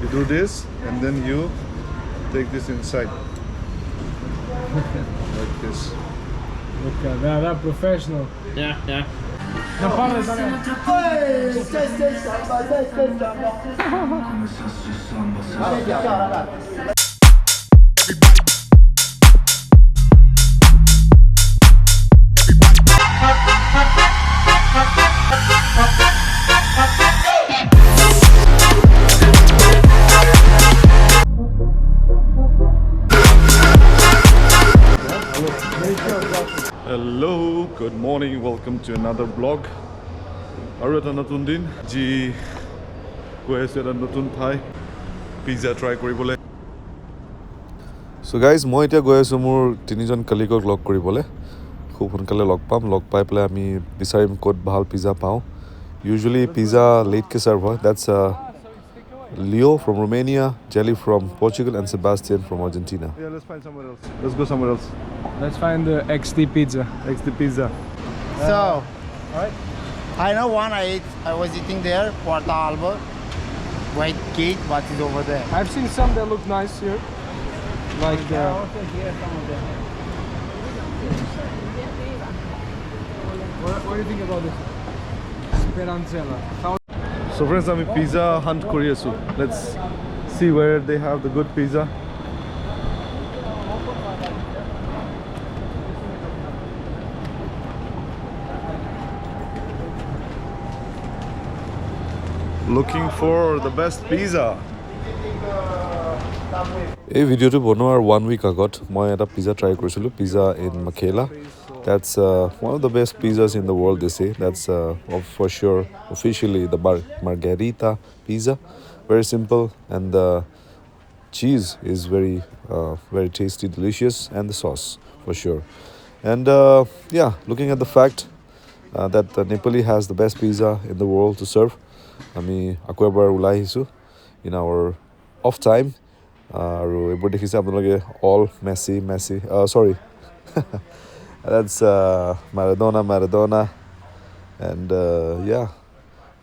You do this and then you take this inside. Like this. Okay, they're professional. Yeah, yeah. Hello, good morning, welcome to another vlog. Aru eta notun din ji goi ase eta notun thai pizza try koribole. So guys, moi eta goi asu mur tinijon colleague log koribole. Khub honkale log pam, log pai pele ami bisarim kot bhal pizza pao. Usually pizza late ke serve hoy. That's Leo from Romania, Jelly from Portugal, and Sebastian from Argentina. Yeah, let's find somewhere else. Let's go somewhere else. Let's find the XD pizza. XD pizza. So, Alright. I know one I was eating there, Porta Alba. White cake, but it's over there. I've seen some that look nice here. Like Also here, some of them. what do you think about this? Speranzella. So friends, I'm in pizza hunt Koreasu. Let's see where they have the good pizza. Looking for the best pizza. এই ভিডিওটো বনোৱাৰ 1 week আগত মই এটা pizza try কৰিছিলো, pizza in Makela. That's one of the best pizzas in the world, they say. That's for sure officially the Margarita pizza. Very simple, and the cheese is very tasty, delicious, and the sauce for sure. And yeah, looking at the fact that Napoli has the best pizza in the world to serve, আমি আকৌ এবাৰ ওলাই আহিছোঁ in our off time. আৰু এইবোৰ দেখিছে আপোনালোকে all messy sorry. That's Maradona, and yeah,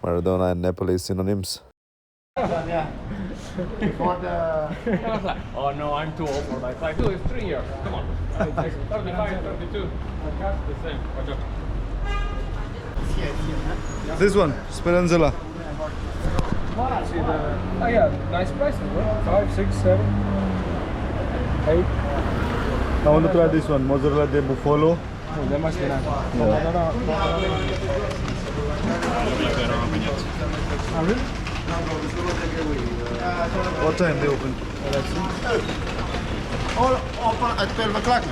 Maradona and Napoli synonyms. Yeah. For the... Oh no, I'm too old for that. Like, dude, it's 3 years. Come on. 35, 32. The same. Watch out. This one, Speranzella. See the yeah, nice prices, right? 5, 6, 7, 8. I want to try this one, mozzarella de bufalo. Oh, that must be nice. Yeah. Oh, really? What time they open? All open at 12 o'clock.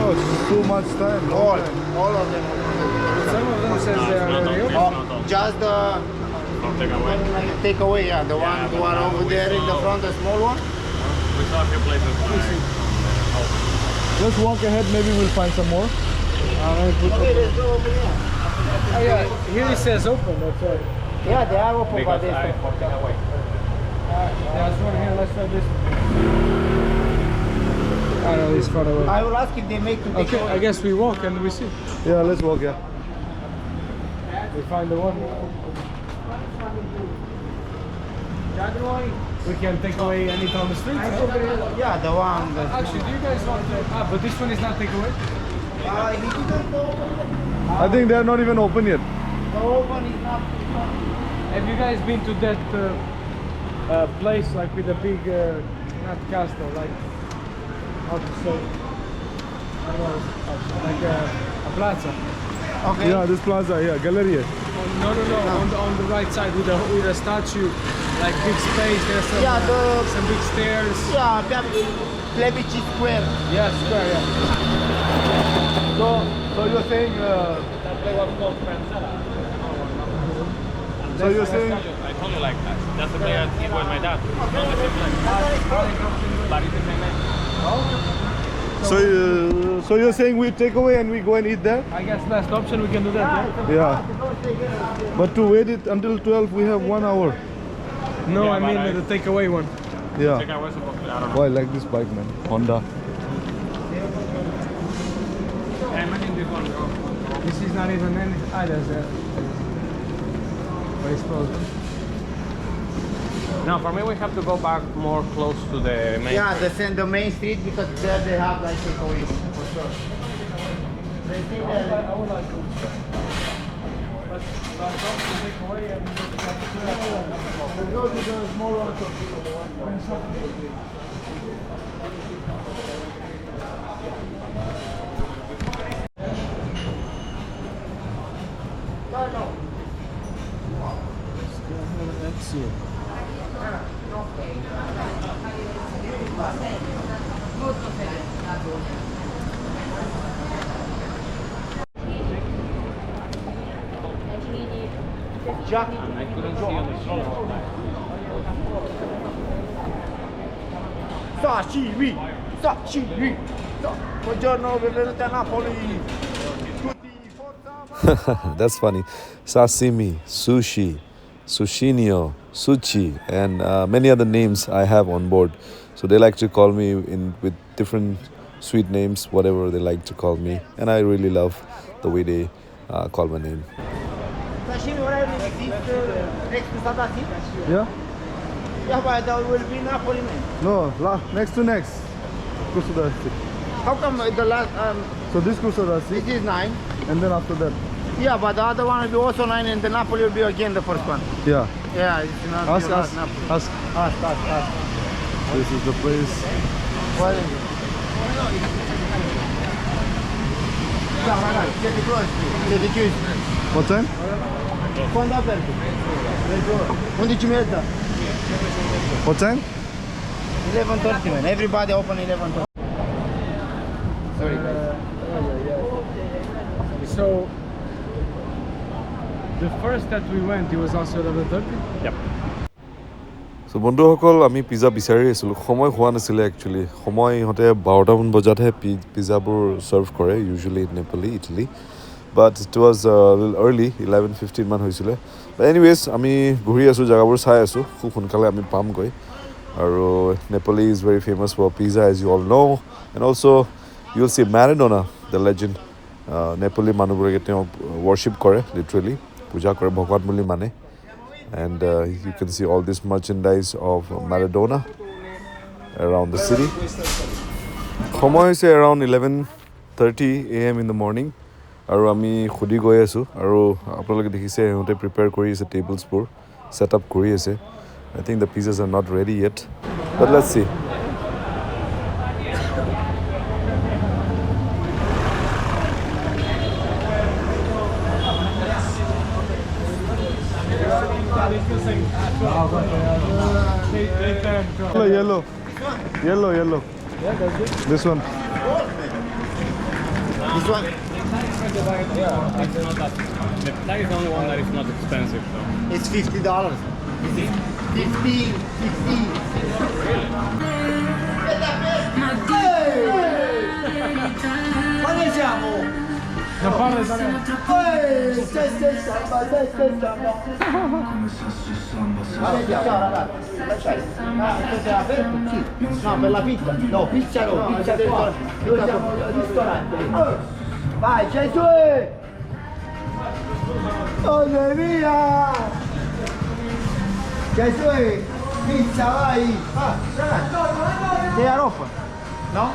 Oh, it's too much time. All of them. Some of them says they are already open. Oh, just the takeaway, yeah. The one over there in the front, the small one. We saw a few places. Let's walk ahead, maybe we'll find some more. Okay, let's go over here. Oh yeah, here it says open, that's right. Yeah, they are open, but Because they I for takeaway. There's one here, let's try this. I know it's far away. I will ask if they make to take Okay, away. I guess we walk and we see. Yeah, let's walk, yeah. We find the one. We can take away anything on the street. Yeah, the one. Actually, do you guys want to? But this one is not takeaway. I think they're not even open yet. The open is not. Have you guys been to that place like with a big, not castle, like how to say? I don't know, like a plaza. Okay. Yeah, this plaza, yeah, Galleria. No. On the right side with a statue, like big space. There's some, Yeah, some big stairs. Yeah, Plebici Square. Yes, square. Yeah. So you're saying, That play was called Speranzella. so you're saying, I told you like that. That's the play I did with my dad. Not the same place. But it's the same name. so you're saying we take away and we go and eat there? I guess last option we can do that. Yeah? Yeah. But to wait it until 12, we have 1 hour. No, Yeah, I mean but the takeaway one. Yeah. Takeaway supposed to be, I don't know. Oh, I like this bike, man. Honda. Yeah, imagine this one. This is not even any. There's that. But it's closed. No, for me we have to go back more close to the main. Yeah, the main street because there they have like takeaways for sure. They think that I would like to. But don't take away and go to the small one. I couldn't see on the street. Sashimi! Sashimi! Buongiorno, benvenuti a Napoli! That's funny. Sashimi, sushi, sushinio, sushi, and many other names I have on board. So they like to call me with different sweet names, whatever they like to call me, and I really love the way they call my name. Sashimi, whatever it is, next to Sadasi? Yeah? Yeah, but that will be Napoli man. No, next to next. Kusadasi. How come the last, So this Kusadasi, this is 9? and then after that. Yeah, but the other one will be also 9 and the Napoli will be again the first one. Yeah. Yeah, it's not Ask, the last ask, Napoli. ask. Ask. This is the place. What is it? Yeah, ragazzi, siete close. Siete chiusi. What time? Quando è aperto? 11:30. What time? 11:30 man. Everybody open 11:30. Sorry guys. So the first that we went, it was also 11:30. Yep. So বন্ধুসকল আমি pizza বিচাৰি আছিলোঁ সময় হোৱা নাছিলে actually সময় ইহঁতে 12টামান বজাতহে পিজ্জাবোৰ চাৰ্ভ কৰে usually in Nepali Italy but it was little early 11:15 মান হৈছিলে বাট এনিৱেজ আমি ঘূৰি আছোঁ জেগাবোৰ চাই আছোঁ খুব সোনকালে আমি পামগৈ আৰু Napoli is very famous for pizza as you all know' and also' you will see Maradona the legend Napoli মানুহবোৰে তেওঁক ৱৰ্শ্বিপ কৰে লিটাৰেলি পূজা কৰে ভগৱান বুলি মানে and you can see all this merchandise of Maradona around the city. সময় হৈছে around 11:30 AM in the morning আৰু আমি খুদি গৈ আছোঁ আৰু আপোনালোকে দেখিছে সিহঁতে প্ৰিপেয়াৰ কৰি আছে টেবলছবোৰ ছেট আপ কৰি আছে I think the pizzas are not ready yet but let's see. Yellow. Yeah, that's good. This one. This one? Yeah, it's not that. That is the only one that is not expensive though. It's $50. 50. Quando siamo? Non parlo italiano. Ciao ragazzi. È aperto? Sì. No, per la pizza. No, pizza no, pizza dentro. Noi siamo al ristorante. Vai, Gesù! Oh mia! Gesù! Pizza, vai! Ah, ragazzi. They are open. No?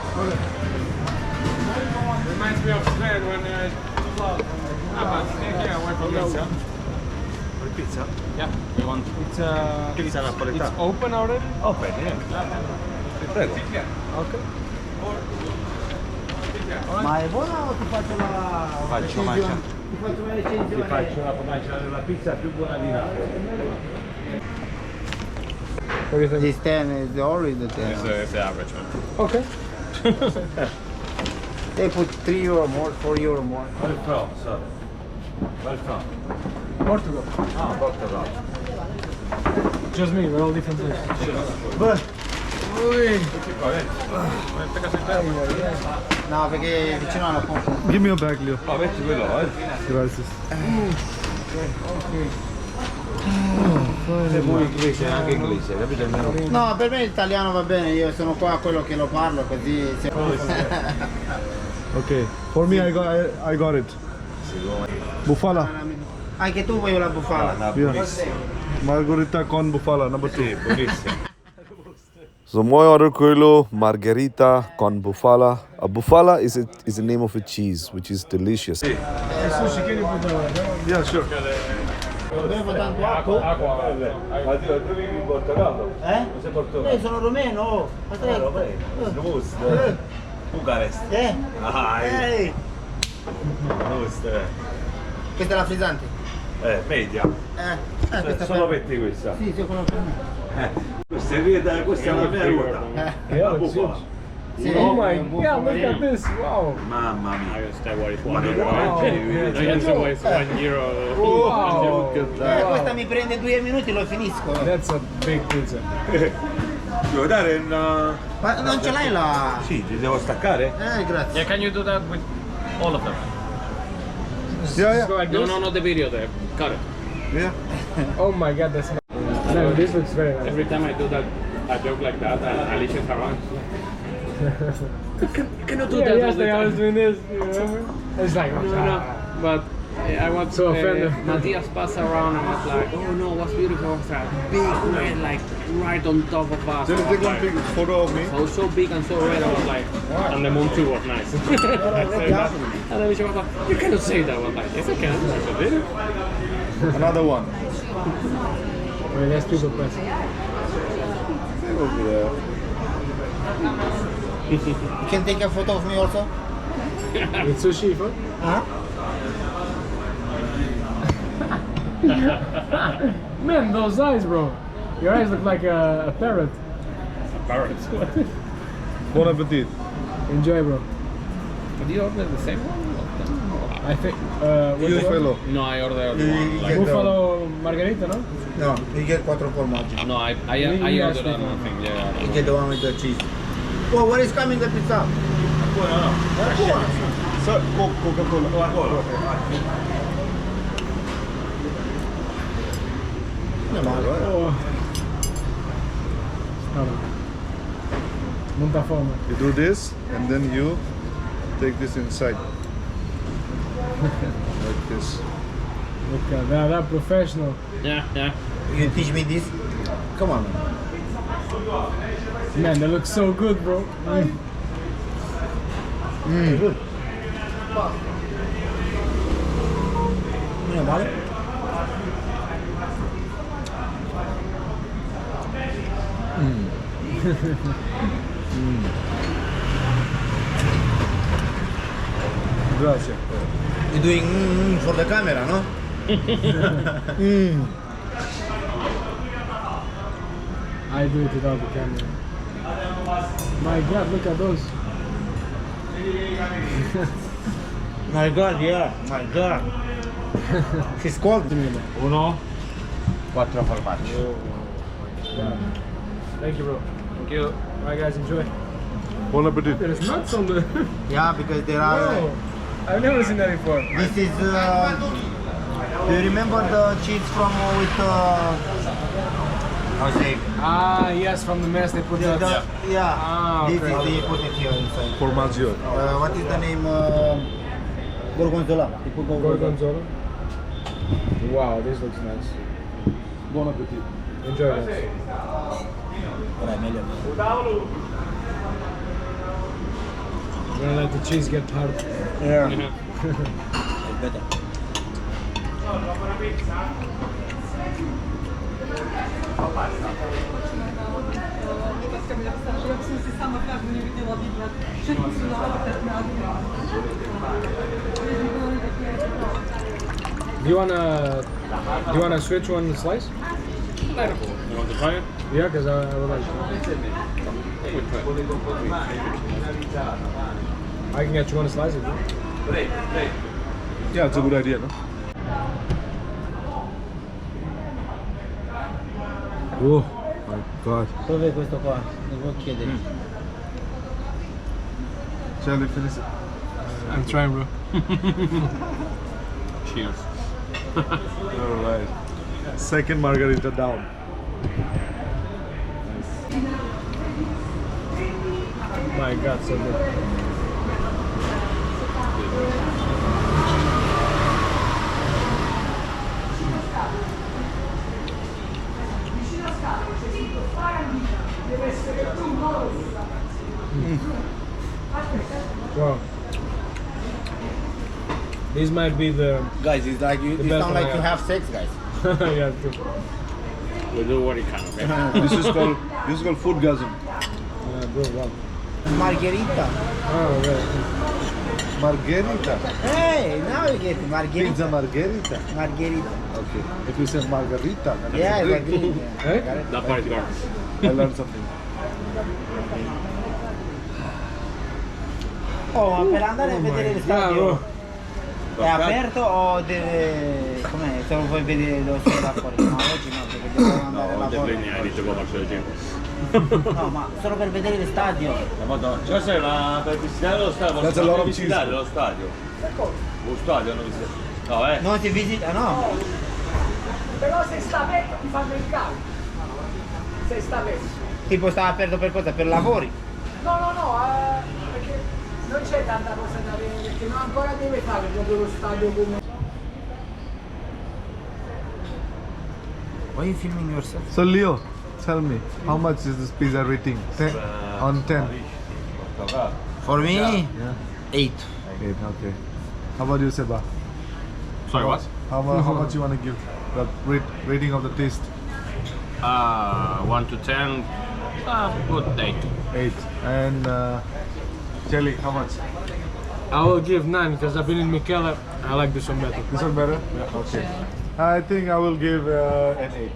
Reminds me of Spain when but here I went for pizza. For pizza? Yeah, you want Pizza napoletana. It's open already? Open, yeah. Prego. Okay. Ma è buona o ti faccio la Faccio recensione? mangia. Ti faccio una recensione? Ti faccio la pomaccia della pizza più buona di Napoli. What do you think? This 10 is always the 10. it's the average one. Okay. They put €3 more, €4 more. Where from, sir? Where from? Portugal. Ah, Portugal. Just me, we're all different places. But, no, perché vicino alla pompa. Give me a bag, Leo. Ah, metti quello, Gracias. Se vuoi inglese, anche inglese, capito? Almeno. No, per me l'italiano va bene, io sono qua quello che lo parlo così. Okay. For me, I got it. Bufala. Anche tu vuoi la bufala? Napoli. Margarita con bufala, number 2. Sì, buonissimo. So my order kilo Margarita con bufala. A bufala is the name of a cheese, which is delicious. Sushi, can you put that? Yeah, sure. Bevo tanto acqua? Ma tu vivi in Portogallo? Eh? Non sei portogallo? Sono rumeno, oh. Allora, vai. Giusto. Bucarest. Ah, Ehi. giusto. Questa è la frizzante? Media. Questa Solo per te questa. Sì, sì, quello per me. Questa è la mia ruota. Yeah, La it's bufala. huge. Sì. Oh my god, look at this! Wow! Mamma mia. I guess that was Ma che Wow. I guess it was €1. Wow! Questa mi prende 2 minuti e lo finisco. That's a big pizza. Devo dare una... Ma non ce l'hai la... Sì, ti devo staccare? Grazie. Yeah, can you do that with all of them? Yeah, Go like No, this. no, not the video there. Cut it. yeah. Oh my god, that's nice. No, this looks very nice. Every time I do that, a joke like that, Alicia's around. Can you do Yeah, that all the yesterday I was time? doing this, you remember? It's like, No, but I want So offended. Matthias passed around and was like, oh no, what's beautiful. It's like big red, like right on top of us. Can you I take was one like, big photo of me? I was so big and so red, I was like, and the moon too was nice. I said that. And Alicia was like, you cannot say that. I was like, yes I can. I said, did it? Another one. Wait, that's people press. Over there. You can take a photo of me also? With sushi, huh? Huh? Man, those eyes, bro. Your eyes look like a parrot. Parrots. Bon appetit. Enjoy, bro. Did you order the same one? I think. Buffalo. No, I ordered You one. get Like, Buffalo Margherita, no? No, you get 4 formaggi. no, I Yeah, ordered yeah. one thing. Yeah. You get the one with the cheese. Oh, what is coming the pizza? Buono, no? So, Coca-Cola. Coca-Cola. Non è male. Oh. Munta fome. You do this, and then you take this inside. Like this. Look at that, that professional. Yeah, yeah. You teach me this? Come on. Man, they look so good, bro. Good. Non è male? Grazie. You're doing for the camera, no? I do it without the camera. My god, look at those. My God, yeah. My God. She's cold. Uno, 4 formaggi. Thank you, bro. Thank you. Alright, guys, enjoy. Bon appetit. There's nuts on the. Yeah, because there are... Wow. I've never seen that before. This is... do you remember the cheese from with... how to say? Ah, yes, from the mess they put that. Yeah. Ah, This okay. is they put it here inside. Formaggio. What is the name? Gorgonzola. They put Gorgonzola. Wow, this looks nice. Bon appetit. Enjoy that. Gonna let the cheese get hard. Yeah. Yeah. Better. Do you wanna switch one slice? You want to try it? Yeah, because I would like. We try. I can get you one slice if you want. Yeah, it's a good idea, no? Oh my god. Dov'è questo qua? Devo chiedere. Shall we finish it? I'm trying, bro. Cheers. Alright. Second margarita down. My god, so good. Wow. This might be the Guys, it's like you, The it's best not one like I you have. have sex, guys. yeah. True. We'll do what he can, okay? This is called foodgasm. Bro, wow. Margherita. Oh, yeah. Margherita. Hey, now you get it. Margherita. Pizza Margherita. Margherita. Okay. If you say Margarita, then Yeah, it's it's good. green. Eh? Yeah. That part is gone. I learned something. Oh, ma per andare a vedere il Yeah, stadio bro. è aperto o deve... com'è? Se lo vuoi vedere dove sei là fuori? No, oggi no, perché devo andare là fuori. Definitely, I need to go back to the gym. No, ma solo per vedere il stadio. La Madonna. Cioè, sai, ma per visitare lo stadio, That's a lot of visitare cheese. lo stadio. Lo stadio hanno visitato. No, Non si visita, no. Però se sta aperto ti fanno il calo. Se sta aperto. Tipo sta aperto per cosa? Per lavori? No, perché non c'è tanta cosa da vedere, perché non ancora deve fare proprio lo stadio come... Why are you filming yourself? So Leo, tell me, how much is this pizza rating? 10 on 10. For me, Yeah. 8. 8, okay. How about you, Seba? Sorry, what? How much you want to give the rating of the taste? 1 to 10. Good 8. 8. And Jelly, how much? I will give 9 because I've been in Michele. I like this one better. This one better? Yeah. Okay. I think I will give an 8.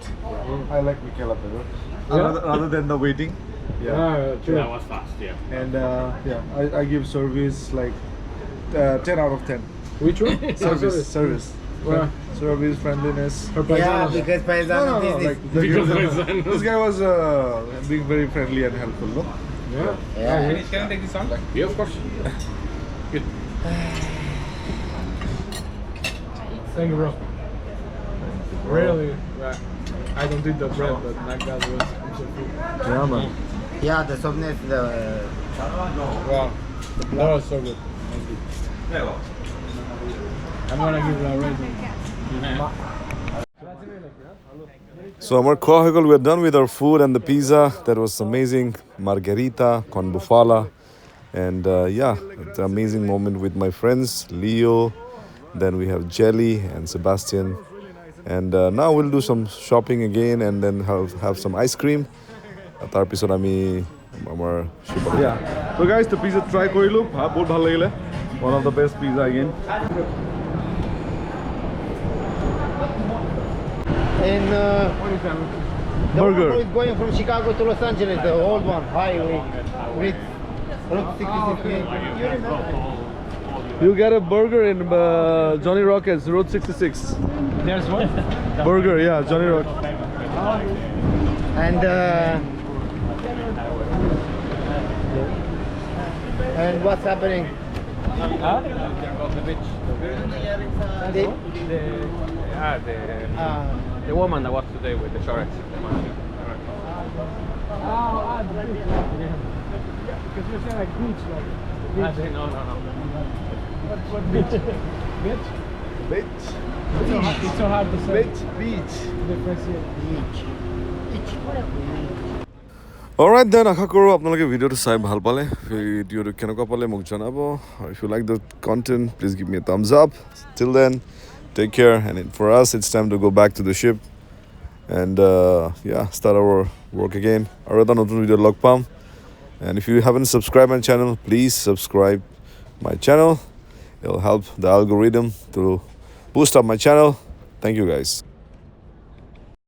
I like Michela better. Yeah? Rather than the waiting. Yeah. True. That was fast, yeah. And yeah, I give service like 10 out of 10. Which one? Service. Well, Service, friendliness. her Yeah, paisano. because No, paesano no, this. like Because paisano. this guy was being very friendly and helpful, no? Yeah. Yeah. Can I take this on? Yeah, of course. Good. Thank you, bro. Really, I don't eat the bread, but like that was I'm so full. Yeah, man. Yeah, the softness, the... Wow, that was so good. I'm gonna give it a rating. So our kohagol, we're done with our food and the pizza. That was amazing. Margherita con bufala. And yeah, it's an amazing moment with my friends, Leo. Then we have Jelly and Sebastian. And now we'll do some shopping again and then have some ice cream. তার পিছত আমি আমার yeah. So guys, the pizza try কৰিলো বহুত ভাল লাগিলে. One of the best pizza again. And the Burger. one who is going from Chicago to Los Angeles, the old one, highway, with Route 66. You remember? You get a burger in Johnny Rockets, Road 66. There's one. Burger, yeah, Johnny Rock. And what's happening? Huh? The bitch. The woman that was today with the shorts. Because you're saying like beach, like No. what beach? Beach? Beach. It's so hard to say. Beach. Differentiate. Alright then, আশা কৰোঁ আপোনালোকে ভিডিঅ'টো চাই ভাল পালে ভিডিঅ'টো কেনেকুৱা পালে মোক জনাব if you like the content please give me a thumbs up till then take care and for us it's time to go back to the ship and yeah start our work again আৰু এটা নতুন ভিডিঅ' log palm and if you haven't subscribed my channel please subscribe my channel. It'll help the algorithm to boost up my channel. Thank you guys.